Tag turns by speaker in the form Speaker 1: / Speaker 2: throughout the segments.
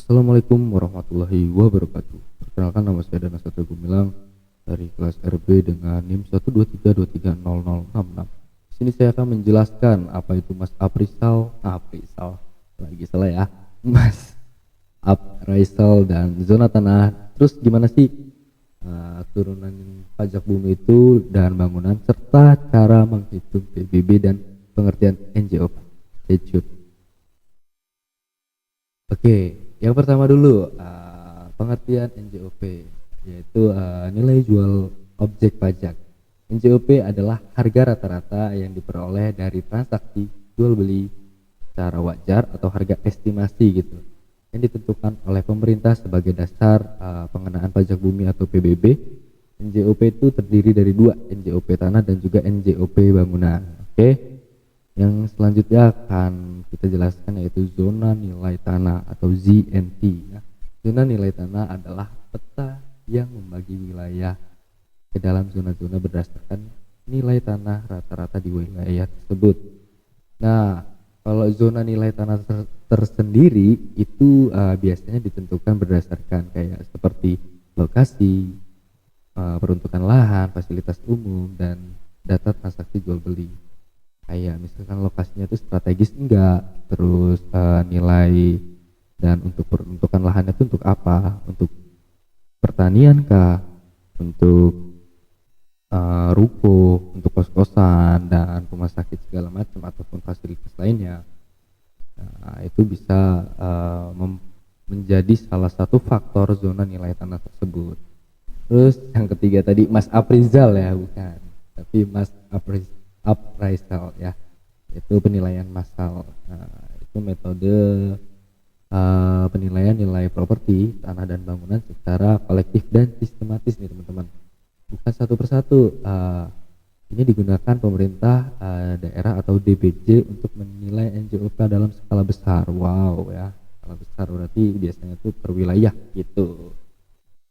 Speaker 1: Assalamualaikum warahmatullahi wabarakatuh. Perkenalkan, nama saya Dana Satya Gumilang dari kelas RB dengan NIM 123230066. Di sini saya akan menjelaskan apa itu Mas Aprisal, lagi salah ya, Mas Aprisal dan zona tanah. Terus gimana sih turunan pajak bumi itu dan bangunan, serta cara menghitung PBB dan pengertian NJOP. Stay tuned. Oke, yang pertama dulu pengertian NJOP, yaitu nilai jual objek pajak. NJOP adalah harga rata-rata yang diperoleh dari transaksi jual beli secara wajar atau harga estimasi gitu, yang ditentukan oleh pemerintah sebagai dasar pengenaan pajak bumi atau PBB. NJOP itu terdiri dari dua, NJOP tanah dan juga NJOP bangunan. Oke. Yang selanjutnya akan kita jelaskan yaitu zona nilai tanah atau ZNT. Ya. Zona nilai tanah adalah peta yang membagi wilayah ke dalam zona-zona berdasarkan nilai tanah rata-rata di wilayah tersebut. Nah, kalau zona nilai tanah tersendiri itu biasanya ditentukan berdasarkan kayak seperti lokasi, peruntukan lahan, fasilitas umum, dan data transaksi jual beli. Kayak misalkan lokasinya itu strategis enggak, terus nilai dan untuk peruntukan lahannya itu untuk apa, untuk pertanian kah, untuk ruko, untuk kos-kosan dan rumah sakit segala macam ataupun fasilitas lainnya. Nah, itu bisa menjadi salah satu faktor zona nilai tanah tersebut. Terus yang ketiga tadi Mas Aprizal ya, bukan, tapi Mas appraisal ya, itu penilaian massal. Nah, itu metode penilaian nilai properti tanah dan bangunan secara kolektif dan sistematis nih teman-teman, bukan satu persatu. Ini digunakan pemerintah daerah atau DBJ untuk menilai NJOP dalam skala besar. Wow ya, skala besar berarti biasanya itu per wilayah gitu,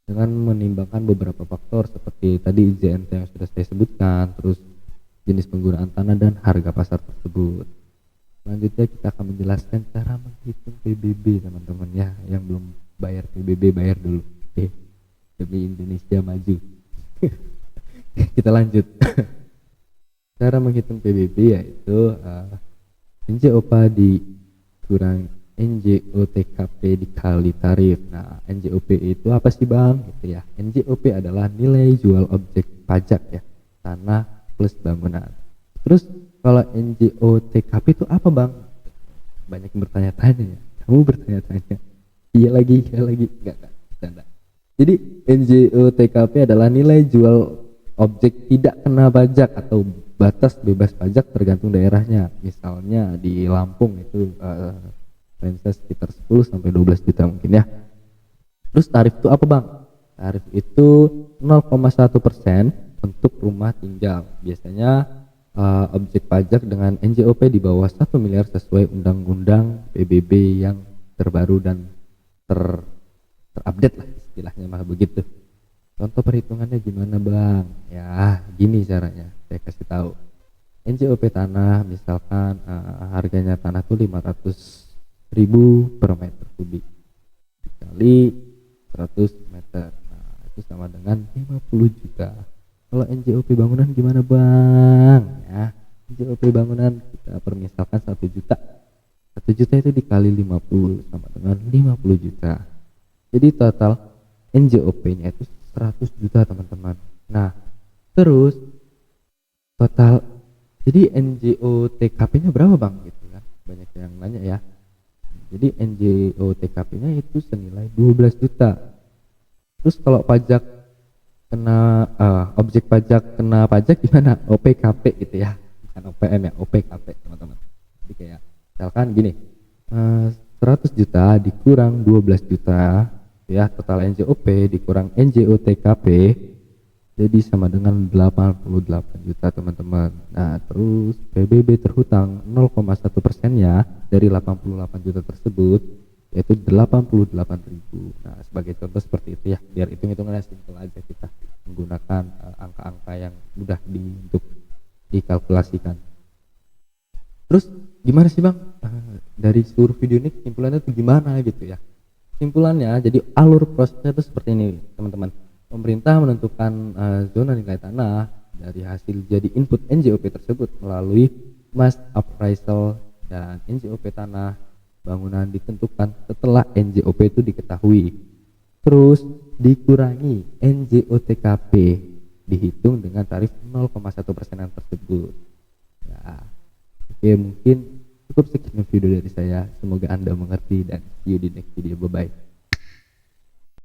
Speaker 1: dengan menimbangkan beberapa faktor seperti tadi ZNT yang sudah saya sebutkan, terus jenis penggunaan tanah dan harga pasar tersebut. Selanjutnya kita akan menjelaskan cara menghitung PBB teman-teman ya. Yang belum bayar PBB bayar dulu, demi Indonesia maju. Kita lanjut. Cara menghitung PBB yaitu NJOP dikurang NJOTKP dikali tarif. Nah, NJOP itu apa sih bang? Gitu ya. NJOP adalah nilai jual objek pajak ya, tanah plus bangunan. Terus kalau NJOTKP itu apa bang? Banyak yang bertanya-tanya ya. Kamu bertanya-tanya. Iya lagi, enggak, bercanda. Jadi NJOTKP adalah nilai jual objek tidak kena pajak atau batas bebas pajak tergantung daerahnya. Misalnya di Lampung itu range sekitar 10 sampai 12 juta mungkin ya. Terus tarif itu apa bang? Tarif itu 0,1% untuk rumah tinggal. Biasanya objek pajak dengan NJOP di bawah 1 miliar sesuai undang-undang PBB yang terbaru dan terupdate lah istilahnya mah begitu. Contoh perhitungannya gimana bang? Ya gini caranya, saya kasih tahu. NJOP tanah misalkan harganya tanah tuh 500.000 per meter kubik dikali 100 meter. Nah, itu sama dengan 50 juta. Kalau NJOP bangunan gimana bang? Ya, NJOP bangunan kita permisalkan 1 juta. 1 juta itu dikali 50 sama dengan 50 juta. Jadi total NJOP-nya itu 100 juta teman-teman. Nah, terus total jadi NJOTKP-nya berapa bang? Gitu kan. Banyak yang nanya ya. Jadi NJOTKP-nya itu senilai 12 juta. Terus kalau pajak kena objek pajak kena pajak gimana? OPKP gitu ya, bukan OPM ya, OPKP teman-teman. Jadi kayak misalkan gini, 100 juta dikurang 12 juta ya, total NJOP dikurang NJOTKP jadi sama dengan 88 juta teman-teman. Nah, terus PBB terhutang 0,1%-nya dari 88 juta tersebut yaitu 88.000. Nah, sebagai contoh seperti itu ya, biar hitung-hitungannya simpel aja, kita menggunakan angka-angka yang mudah untuk dikalkulasikan. Terus gimana sih bang, dari seluruh video ini kesimpulannya tuh gimana gitu ya? Simpulannya, jadi alur prosesnya itu seperti ini, teman-teman. Pemerintah menentukan zona nilai tanah dari hasil jadi input NJOP tersebut melalui mass appraisal, dan NJOP tanah bangunan ditentukan setelah NJOP itu diketahui. Terus dikurangi NJOTKP, dihitung dengan tarif 0,1% tersebut. Ya, oke, mungkin cukup sekian video dari saya. Semoga Anda mengerti dan see you di next video. Bye bye.